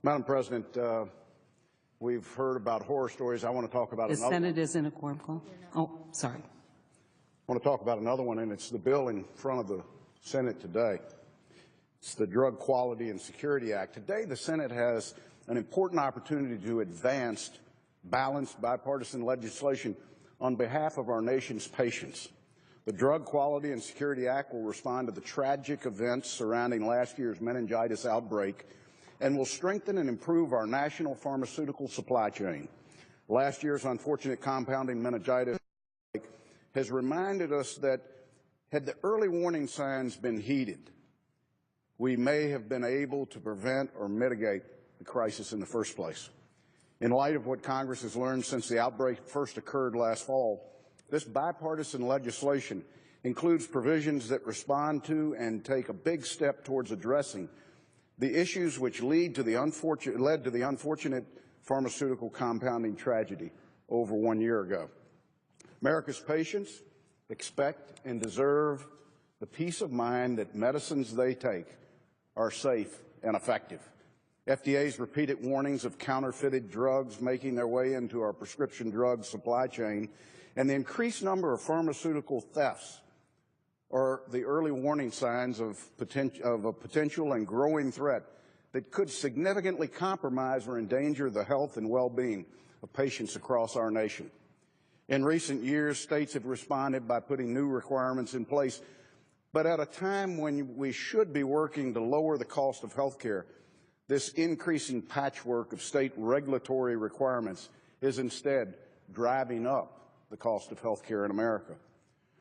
Madam President, we've heard about horror stories. I want to talk about The another Senate one. is in a quorum call. Oh, sorry. I want to talk about another one, and it's the bill in front of the Senate today. It's the Drug Quality and Security Act. Today, the Senate has an important opportunity to advance balanced bipartisan legislation on behalf of our nation's patients. The Drug Quality and Security Act will respond to the tragic events surrounding last year's meningitis outbreak and will strengthen and improve our national pharmaceutical supply chain. Last year's unfortunate compounding meningitis has reminded us that had the early warning signs been heeded, we may have been able to prevent or mitigate the crisis in the first place. In light of what Congress has learned since the outbreak first occurred last fall, this bipartisan legislation includes provisions that respond to and take a big step towards addressing the issues which led to the unfortunate pharmaceutical compounding tragedy over 1 year ago. America's patients expect and deserve the peace of mind that medicines they take are safe and effective. FDA's repeated warnings of counterfeited drugs making their way into our prescription drug supply chain and the increased number of pharmaceutical thefts are the early warning signs of a potential and growing threat that could significantly compromise or endanger the health and well-being of patients across our nation. In recent years, states have responded by putting new requirements in place, but at a time when we should be working to lower the cost of health care, this increasing patchwork of state regulatory requirements is instead driving up the cost of health care in America.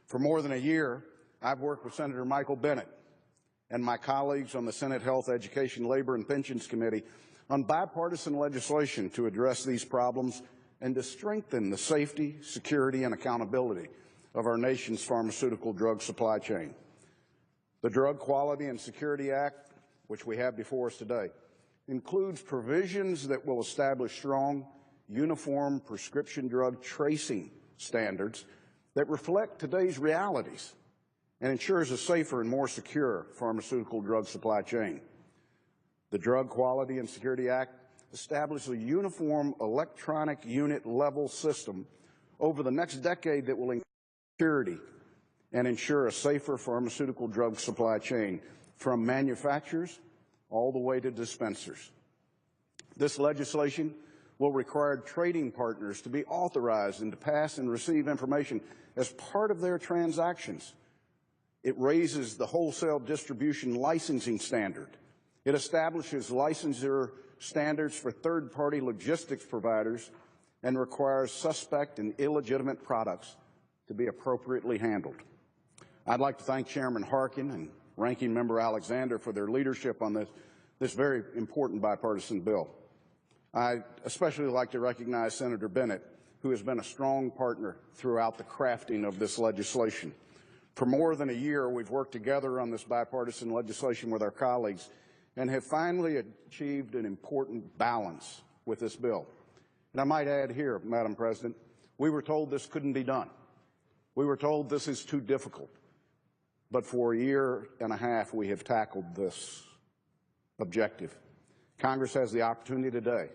For more than a year, I've worked with Senator Michael Bennet and my colleagues on the Senate Health, Education, Labor, and Pensions Committee on bipartisan legislation to address these problems and to strengthen the safety, security, and accountability of our nation's pharmaceutical drug supply chain. The Drug Quality and Security Act, which we have before us today, includes provisions that will establish strong, uniform prescription drug tracing standards that reflect today's realities and ensures a safer and more secure pharmaceutical drug supply chain. The Drug Quality and Security Act establishes a uniform electronic unit level system over the next decade that will increase security and ensure a safer pharmaceutical drug supply chain from manufacturers all the way to dispensers. This legislation will require trading partners to be authorized and to pass and receive information as part of their transactions. It raises the wholesale distribution licensing standard. It establishes licensure standards for third-party logistics providers and requires suspect and illegitimate products to be appropriately handled. I'd like to thank Chairman Harkin and Ranking Member Alexander for their leadership on this very important bipartisan bill. I'd especially like to recognize Senator Bennet, who has been a strong partner throughout the crafting of this legislation. For more than a year, we've worked together on this bipartisan legislation with our colleagues and have finally achieved an important balance with this bill. And I might add here, Madam President, we were told this couldn't be done. We were told this is too difficult. But for a year and a half, we have tackled this objective. Congress has the opportunity today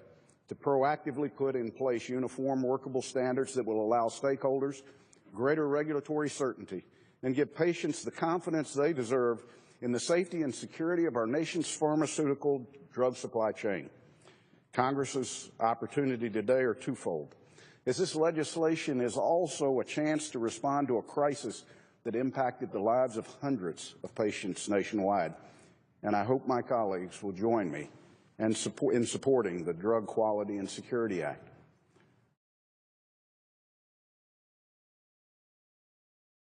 to proactively put in place uniform, workable standards that will allow stakeholders greater regulatory certainty and give patients the confidence they deserve in the safety and security of our nation's pharmaceutical drug supply chain. Congress's opportunity today are twofold, as this legislation is also a chance to respond to a crisis that impacted the lives of hundreds of patients nationwide. And I hope my colleagues will join me in supporting the Drug Quality and Security Act.